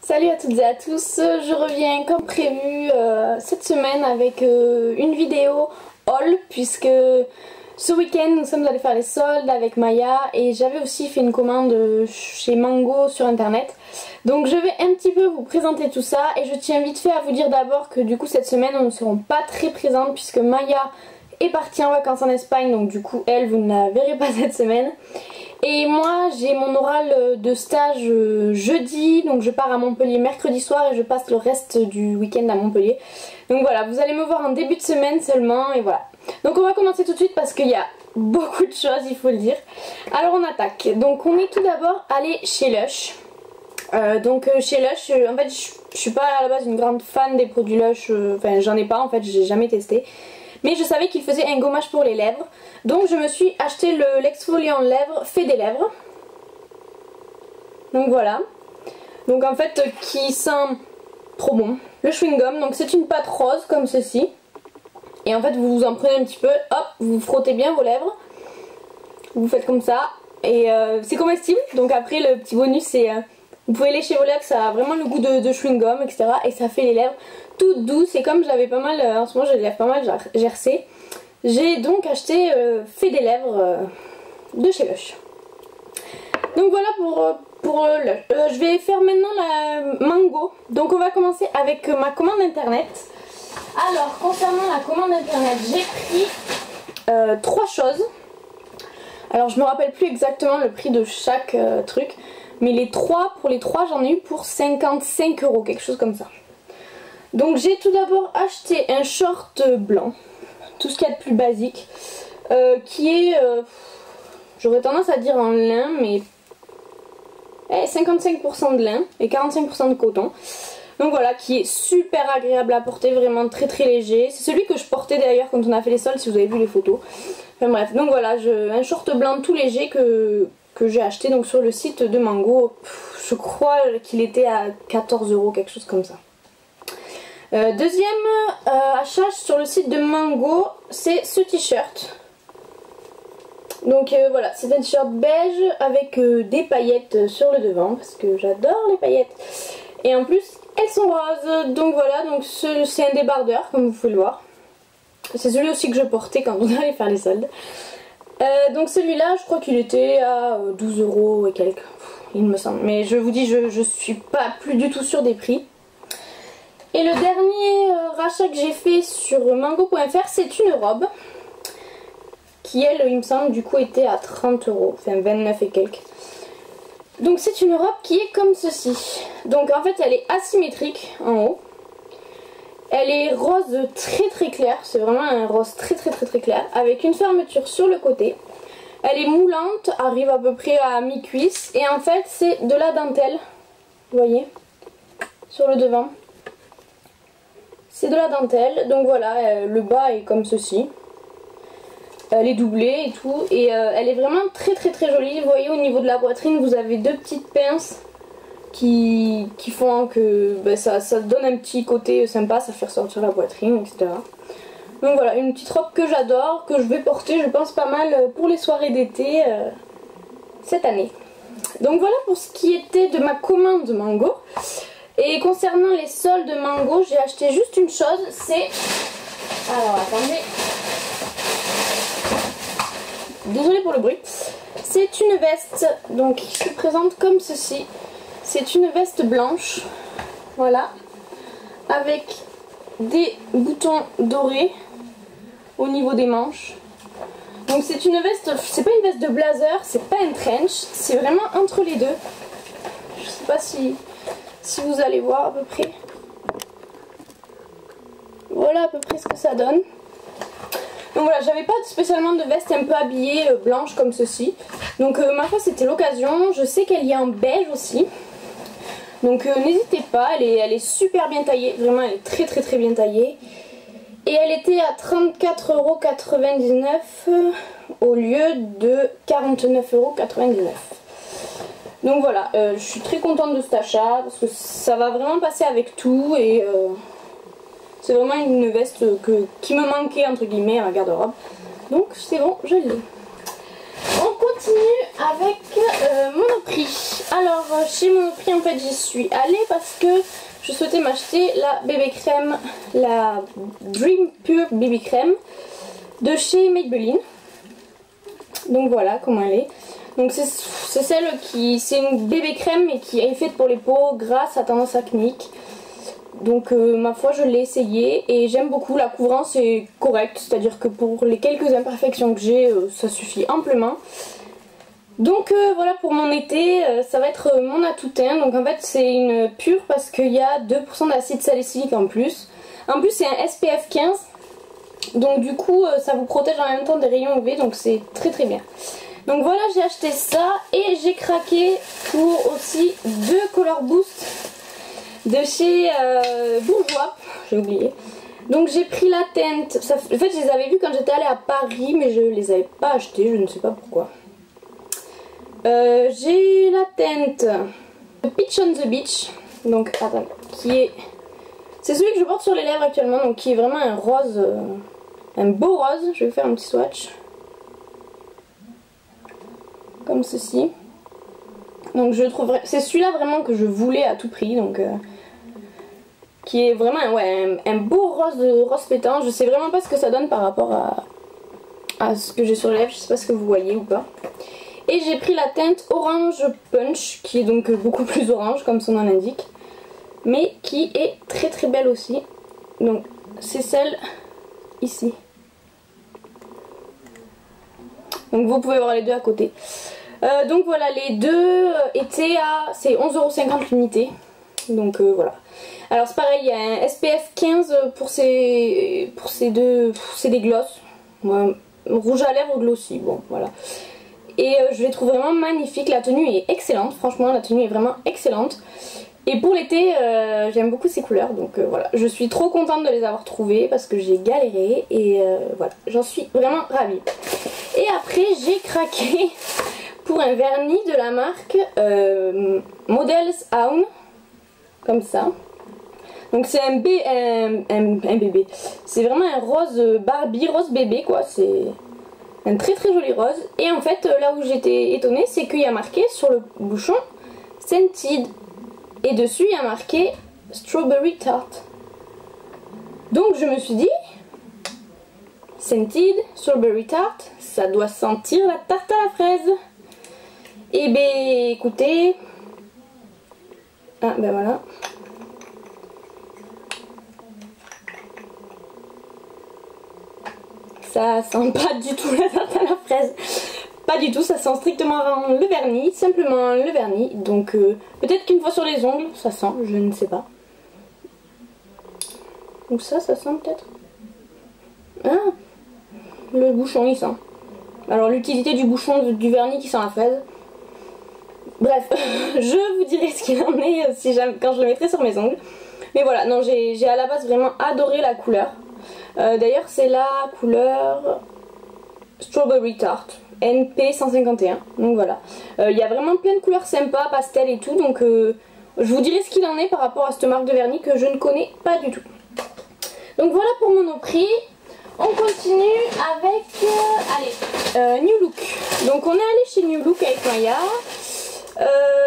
Salut à toutes et à tous, je reviens comme prévu cette semaine avec une vidéo haul puisque ce week-end nous sommes allés faire les soldes avec Maya et j'avais aussi fait une commande chez Mango sur internet. Donc je vais un petit peu vous présenter tout ça et je tiens vite fait à vous dire d'abord que du coup cette semaine nous ne serons pas très présentes puisque Maya est partie en vacances en Espagne, donc du coup elle vous ne la verrez pas cette semaine. Et moi j'ai mon oral de stage jeudi, donc je pars à Montpellier mercredi soir et je passe le reste du week-end à Montpellier. Donc voilà, vous allez me voir en début de semaine seulement et voilà. Donc on va commencer tout de suite parce qu'il y a beaucoup de choses, il faut le dire. Alors on attaque. Donc on est tout d'abord allé chez Lush. Chez Lush, en fait je suis pas à la base une grande fan des produits Lush, enfin j'en ai pas en fait, j'ai jamais testé. Mais je savais qu'il faisait un gommage pour les lèvres. Donc je me suis acheté l'exfoliant lèvres fait des lèvres. Donc voilà. Donc en fait qui sent trop bon. Le chewing gum, donc c'est une pâte rose comme ceci. Et en fait vous en prenez un petit peu, hop, vous frottez bien vos lèvres. Vous faites comme ça. Et c'est comestible. Donc après le petit bonus c'est... vous pouvez lécher vos lèvres, ça a vraiment le goût de chewing gum, etc. Et ça fait les lèvres toutes douces. Et comme j'avais pas mal, en ce moment j'ai les lèvres pas mal gercées, j'ai donc acheté fait des lèvres de chez Lush. Donc voilà pour Lush. Je vais faire maintenant la Mango. Donc on va commencer avec ma commande internet. Alors concernant la commande internet, j'ai pris 3 choses. Alors je me rappelle plus exactement le prix de chaque truc. Mais pour les 3 j'en ai eu pour 55 €, quelque chose comme ça. Donc j'ai tout d'abord acheté un short blanc, tout ce qu'il y a de plus basique, qui est, j'aurais tendance à dire en lin, mais 55% de lin et 45% de coton. Donc voilà, qui est super agréable à porter, vraiment très très léger. C'est celui que je portais d'ailleurs quand on a fait les soldes, si vous avez vu les photos. Enfin bref, donc voilà, un short blanc tout léger que j'ai acheté donc sur le site de Mango. Je crois qu'il était à 14 €, quelque chose comme ça. Deuxième achat sur le site de Mango, c'est ce t-shirt. Donc voilà, c'est un t-shirt beige avec des paillettes sur le devant parce que j'adore les paillettes. Et en plus elles sont roses. Donc voilà, donc c'est un débardeur comme vous pouvez le voir. C'est celui aussi que je portais quand on allait faire les soldes. Donc celui-là je crois qu'il était à 12 € et quelques, il me semble. Mais je vous dis, je suis pas plus du tout sûre des prix. Et le dernier rachat que j'ai fait sur mango.fr, c'est une robe. Qui elle, il me semble, du coup était à 30 €, enfin 29 et quelques. Donc c'est une robe qui est comme ceci. Donc en fait elle est asymétrique en haut. Elle est rose très très clair, c'est vraiment un rose très clair, avec une fermeture sur le côté. Elle est moulante, arrive à peu près à mi-cuisse, et en fait c'est de la dentelle, vous voyez, sur le devant. C'est de la dentelle, donc voilà, le bas est comme ceci. Elle est doublée et tout, et elle est vraiment très jolie. Vous voyez au niveau de la poitrine, vous avez 2 petites pinces qui font que ça donne un petit côté sympa, ça fait ressortir la poitrine, etc. Donc voilà, une petite robe que j'adore, que je vais porter je pense pas mal pour les soirées d'été cette année. Donc voilà pour ce qui était de ma commande Mango. Et concernant les soldes Mango, j'ai acheté juste une chose, c'est... Alors attendez... Désolée pour le bruit. C'est une veste, donc qui se présente comme ceci. C'est une veste blanche, voilà, avec des boutons dorés au niveau des manches. Donc c'est une veste, c'est pas une veste de blazer, c'est pas un trench, c'est vraiment entre les deux. Je sais pas si vous allez voir à peu près. Voilà à peu près ce que ça donne. Donc voilà, j'avais pas spécialement de veste un peu habillée blanche comme ceci. Donc ma foi c'était l'occasion, je sais qu'elle y a en beige aussi. Donc n'hésitez pas, elle est super bien taillée, vraiment elle est très bien taillée. Et elle était à 34,99 € au lieu de 49,99 €. Donc voilà, je suis très contente de cet achat parce que ça va vraiment passer avec tout et c'est vraiment une veste qui me manquait entre guillemets à ma garde-robe. Donc c'est bon, je l'ai. On continue avec Monoprix. Alors Alors chez Monoprix en fait j'y suis allée parce que je souhaitais m'acheter la bébé crème, la Dream Pure Baby Crème de chez Maybelline. Donc voilà comment elle est. Donc c'est celle qui, c'est une bébé crème mais qui est faite pour les peaux grasses à tendance acnéique. Donc ma foi je l'ai essayé et j'aime beaucoup, la couvrance est correcte, c'est-à-dire que pour les quelques imperfections que j'ai ça suffit amplement. Donc voilà pour mon été, ça va être mon atoutin. Donc en fait c'est une pure parce qu'il y a 2% d'acide salicylique en plus. En plus c'est un SPF 15. Donc du coup ça vous protège en même temps des rayons UV, donc c'est très très bien. Donc voilà, j'ai acheté ça et j'ai craqué pour aussi 2 Color Boost de chez Bourjois, j'ai oublié. Donc j'ai pris la teinte, en fait je les avais vus quand j'étais allée à Paris mais je les avais pas achetés, je ne sais pas pourquoi. J'ai la teinte Peach on the Beach, donc attends, qui est... C'est celui que je porte sur les lèvres actuellement, donc qui est vraiment un rose, un beau rose. Je vais vous faire un petit swatch. Comme ceci. Donc je trouve, c'est celui-là vraiment que je voulais à tout prix, donc qui est vraiment un beau rose pétant. Je sais vraiment pas ce que ça donne par rapport à ce que j'ai sur les lèvres, je sais pas ce que vous voyez ou pas. Et j'ai pris la teinte Orange Punch, qui est donc beaucoup plus orange comme son nom l'indique, mais qui est très très belle aussi. Donc c'est celle ici. Donc vous pouvez voir les deux à côté. Donc voilà, les deux étaient à... c'est 11,50€ l'unité. Donc voilà. Alors c'est pareil, il y a un SPF 15 pour ces deux... c'est des glosses. Ouais, rouge à lèvres glossy, bon voilà. Et je les trouve vraiment magnifiques, la tenue est excellente, franchement la tenue est vraiment excellente. Et pour l'été, j'aime beaucoup ces couleurs, donc voilà. Je suis trop contente de les avoir trouvées parce que j'ai galéré et voilà, j'en suis vraiment ravie. Et après j'ai craqué pour un vernis de la marque Models Own, comme ça. Donc c'est un bébé, c'est vraiment un rose Barbie, rose bébé quoi, c'est un très très joli rose. Et en fait là où j'étais étonnée, c'est qu'il y a marqué sur le bouchon Scented. Et dessus il y a marqué Strawberry Tart. Donc je me suis dit, Scented, Strawberry Tart, ça doit sentir la tarte à la fraise. Et ben écoutez, ah ben voilà. Ça sent pas du tout la tarte à la fraise. Pas du tout, ça sent strictement le vernis, simplement le vernis. Donc peut-être qu'une fois sur les ongles, ça sent, je ne sais pas. Donc ça sent peut-être. Ah, le bouchon il sent. Alors l'utilité du bouchon du vernis qui sent la fraise. Bref, je vous dirai ce qu'il en est si quand je le mettrai sur mes ongles. Mais voilà, non, j'ai à la base vraiment adoré la couleur. D'ailleurs c'est la couleur Strawberry Tart NP 151. Donc voilà, il y a vraiment plein de couleurs sympas, pastel et tout. Donc je vous dirai ce qu'il en est par rapport à cette marque de vernis que je ne connais pas du tout. Donc voilà pour Monoprix. On continue avec New Look. Donc on est allé chez New Look avec Maya.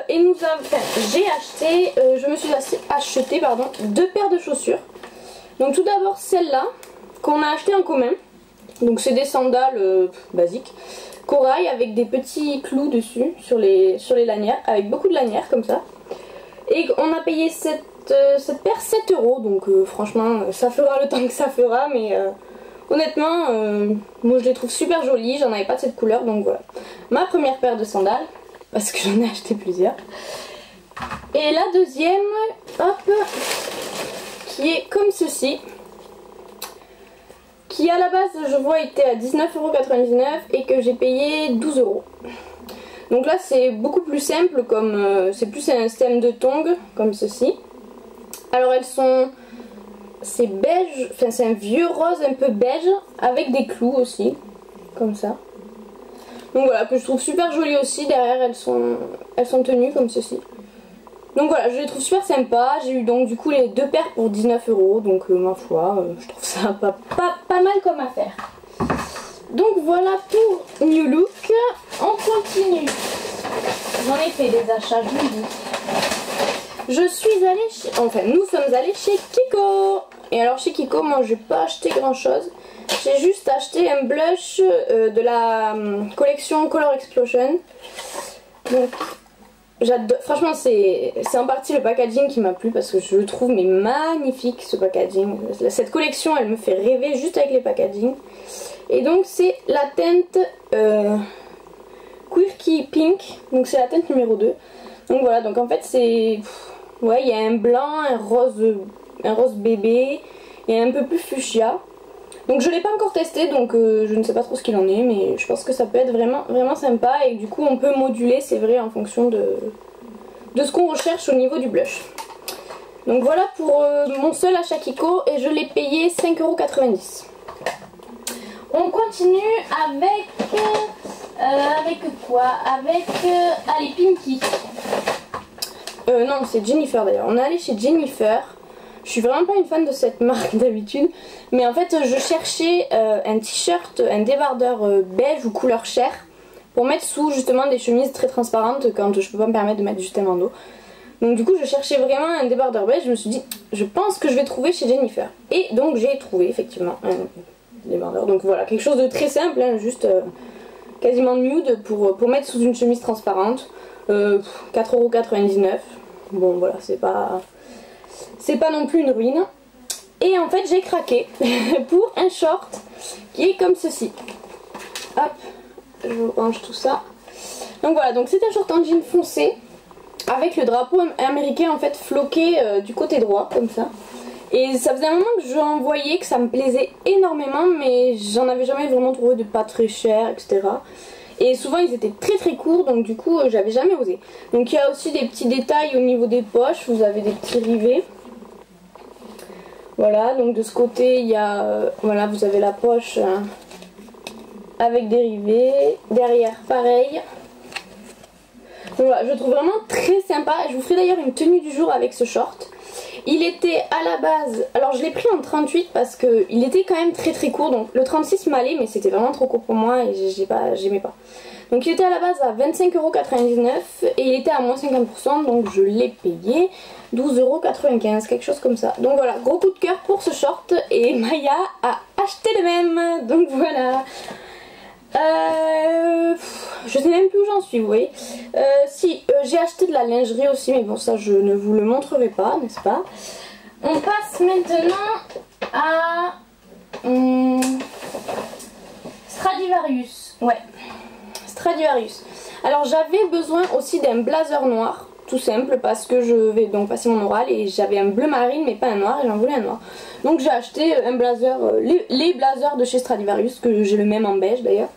Et nous avons, enfin, j'ai acheté, je me suis acheté pardon, 2 paires de chaussures. Donc tout d'abord celle-là qu'on a acheté en commun. Donc c'est des sandales basiques corail avec des petits clous dessus sur les lanières, avec beaucoup de lanières comme ça. Et on a payé cette paire 7 €. Donc franchement ça fera le temps que ça fera, mais honnêtement moi je les trouve super jolies. J'en avais pas de cette couleur, donc voilà. Ma première paire de sandales, parce que j'en ai acheté plusieurs. Et la deuxième, hop, qui est comme ceci, qui à la base je vois était à 19,99 € et que j'ai payé 12 €. Donc là c'est beaucoup plus simple, comme c'est plus un système de tongs comme ceci. Alors elles sont, c'est beige, enfin c'est un vieux rose un peu beige avec des clous aussi, comme ça. Donc voilà, que je trouve super joli aussi. Derrière elles sont tenues comme ceci. Donc voilà, je les trouve super sympas. J'ai eu donc du coup les 2 paires pour 19 €. Donc ma foi, je trouve ça pas mal comme affaire. Donc voilà pour New Look. On continue j'en ai fait des achats, je vous le dis. Je suis allée chez... Enfin, nous sommes allés chez Kiko. Et alors chez Kiko, moi j'ai pas acheté grand chose. J'ai juste acheté un blush de la collection Color Explosion. Donc, j'adore. Franchement, c'est en partie le packaging qui m'a plu parce que je le trouve mais magnifique ce packaging. Cette collection, elle me fait rêver juste avec les packaging. Et donc c'est la teinte Quirky Pink. Donc c'est la teinte numéro 2. Donc voilà, donc en fait c'est... Ouais, il y a un blanc, un rose bébé et un peu plus fuchsia. Donc je l'ai pas encore testé, donc je ne sais pas trop ce qu'il en est, mais je pense que ça peut être vraiment sympa. Et du coup on peut moduler, c'est vrai, en fonction de ce qu'on recherche au niveau du blush. Donc voilà pour mon seul achat Kiko et je l'ai payé 5,90 €. On continue avec quoi? Avec allez, Pinky. Non, c'est Jennifer d'ailleurs. On est allé chez Jennifer. Je suis vraiment pas une fan de cette marque d'habitude. Mais en fait, je cherchais un t-shirt, un débardeur beige ou couleur chair pour mettre sous justement des chemises très transparentes quand je peux pas me permettre de mettre juste un bandeau. Donc du coup, je cherchais vraiment un débardeur beige. Je me suis dit, je pense que je vais trouver chez Jennifer. Et donc j'ai trouvé effectivement un débardeur. Donc voilà, quelque chose de très simple, hein, juste quasiment nude pour mettre sous une chemise transparente. 4,99 €. Bon voilà, c'est pas non plus une ruine. Et en fait j'ai craqué pour un short qui est comme ceci. Hop, je vous range tout ça. Donc voilà, donc c'est un short en jean foncé avec le drapeau américain en fait floqué du côté droit comme ça. Et ça faisait un moment que j'en voyais, que ça me plaisait énormément, mais j'en avais jamais vraiment trouvé de pas très cher, etc. Et souvent ils étaient très courts, donc du coup j'avais jamais osé. Donc il y a aussi des petits détails au niveau des poches, vous avez des petits rivets. Voilà, donc de ce côté il y a, voilà, vous avez la poche avec des rivets. Derrière pareil. Donc voilà, je le trouve vraiment très sympa. Je vous ferai d'ailleurs une tenue du jour avec ce short. Il était à la base, alors je l'ai pris en 38 parce qu'il était quand même très court, donc le 36 m'allait mais c'était vraiment trop court pour moi et j'aimais pas. Donc il était à la base à 25,99 € et il était à moins 50%, donc je l'ai payé 12,95 €, quelque chose comme ça. Donc voilà, gros coup de cœur pour ce short et Maya a acheté le même, donc voilà. Je sais même plus où j'en suis, vous voyez. J'ai acheté de la lingerie aussi, mais bon, ça je ne vous le montrerai pas, n'est-ce pas? On passe maintenant à Stradivarius. Ouais, Stradivarius. Alors j'avais besoin aussi d'un blazer noir, tout simple, parce que je vais donc passer mon oral et j'avais un bleu marine mais pas un noir et j'en voulais un noir. Donc j'ai acheté un blazer, les blazers de chez Stradivarius, que j'ai le même en beige d'ailleurs.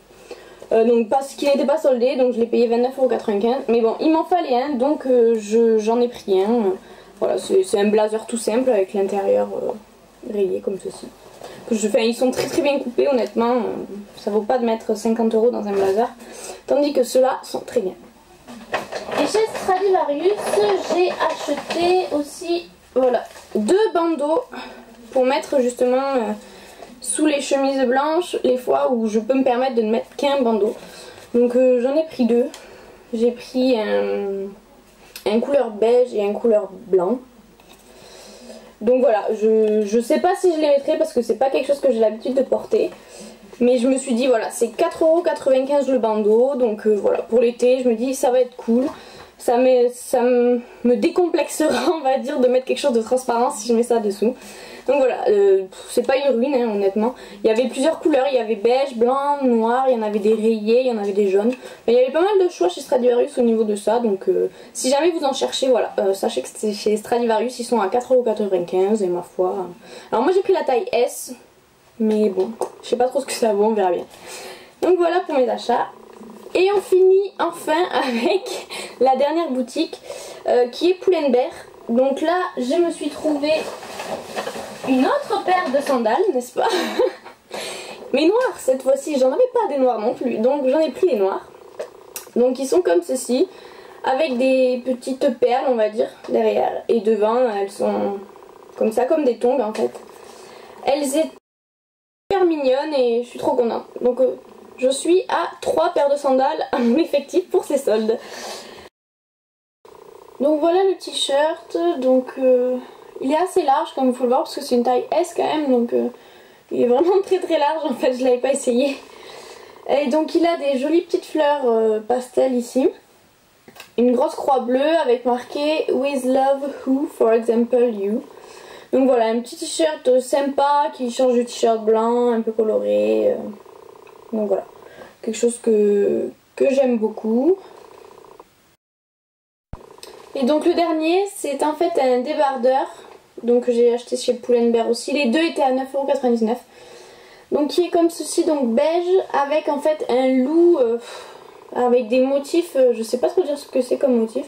Donc parce qu'il n'était pas soldé, donc je l'ai payé 29,95 €. Mais bon, il m'en fallait un, donc j'en ai pris un. Voilà, c'est un blazer tout simple avec l'intérieur rayé comme ceci. Enfin, ils sont très bien coupés, honnêtement. Ça vaut pas de mettre 50 € dans un blazer. Tandis que ceux-là sont très bien. Et chez Stradivarius, j'ai acheté aussi, voilà, 2 bandeaux pour mettre justement sous les chemises blanches les fois où je peux me permettre de ne mettre qu'un bandeau. Donc j'en ai pris 2. J'ai pris un couleur beige et un couleur blanc. Donc voilà, je sais pas si je les mettrai parce que c'est pas quelque chose que j'ai l'habitude de porter. Mais je me suis dit voilà, c'est 4,95 € le bandeau. Donc voilà, pour l'été je me dis ça va être cool. Ça me décomplexera, on va dire, de mettre quelque chose de transparent si je mets ça dessous. Donc voilà, c'est pas une ruine, hein, honnêtement. Il y avait plusieurs couleurs, il y avait beige, blanc, noir, il y en avait des rayés, il y en avait des jaunes. Mais il y avait pas mal de choix chez Stradivarius au niveau de ça, donc si jamais vous en cherchez, voilà, sachez que c'est chez Stradivarius, ils sont à 4,95 € et ma foi. Alors moi j'ai pris la taille S, mais bon, je sais pas trop ce que ça vaut, on verra bien. Donc voilà pour mes achats. Et on finit enfin avec la dernière boutique qui est Pull&Bear. Donc là, je me suis trouvé une autre paire de sandales, n'est-ce pas? Mais noires cette fois-ci, j'en avais pas des noirs non plus, donc j'en ai pris les noirs. Donc ils sont comme ceci, avec des petites perles on va dire derrière. Et devant elles sont comme ça, comme des tongs en fait. Elles étaient super mignonnes et je suis trop contente. Donc je suis à 3 paires de sandales à mon effectif pour ces soldes. Donc voilà le t-shirt, donc il est assez large comme vous pouvez le voir parce que c'est une taille S quand même, donc il est vraiment très très large en fait, je l'avais pas essayé. Et donc il a des jolies petites fleurs pastel ici. Une grosse croix bleue avec marqué With love who, for example you. Donc voilà, un petit t-shirt sympa qui change du t-shirt blanc, un peu coloré. Donc voilà, quelque chose que j'aime beaucoup. Et donc le dernier, c'est en fait un débardeur. Donc j'ai acheté chez Pull&Bear aussi. Les deux étaient à 9,99 €. Donc qui est comme ceci, donc beige, avec en fait un loup avec des motifs, je sais pas trop dire ce que c'est comme motif.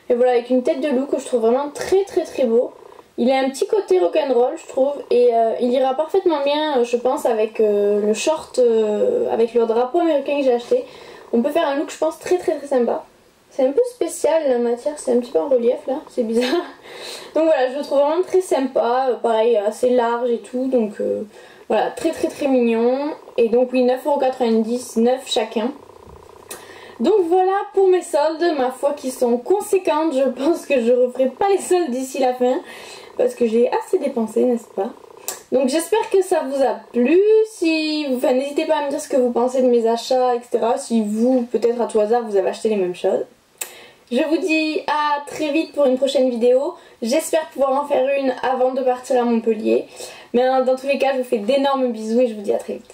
Et voilà, avec une tête de loup que je trouve vraiment très très très beau. Il a un petit côté rock'n'roll je trouve, et il ira parfaitement bien je pense avec le short, avec le drapeau américain que j'ai acheté. On peut faire un look je pense très très très sympa. C'est un peu spécial la matière, c'est un petit peu en relief là, c'est bizarre. Donc voilà, je le trouve vraiment très sympa, pareil assez large et tout, donc voilà, très très très mignon. Et donc oui, 9,99 €, 9 chacun. Donc voilà pour mes soldes, ma foi qui sont conséquentes, je pense que je ne referai pas les soldes d'ici la fin, parce que j'ai assez dépensé, n'est-ce pas? Donc j'espère que ça vous a plu, enfin, n'hésitez pas à me dire ce que vous pensez de mes achats, etc. Si vous, peut-être à tout hasard, vous avez acheté les mêmes choses. Je vous dis à très vite pour une prochaine vidéo. J'espère pouvoir en faire une avant de partir à Montpellier. Mais dans tous les cas, je vous fais d'énormes bisous et je vous dis à très vite.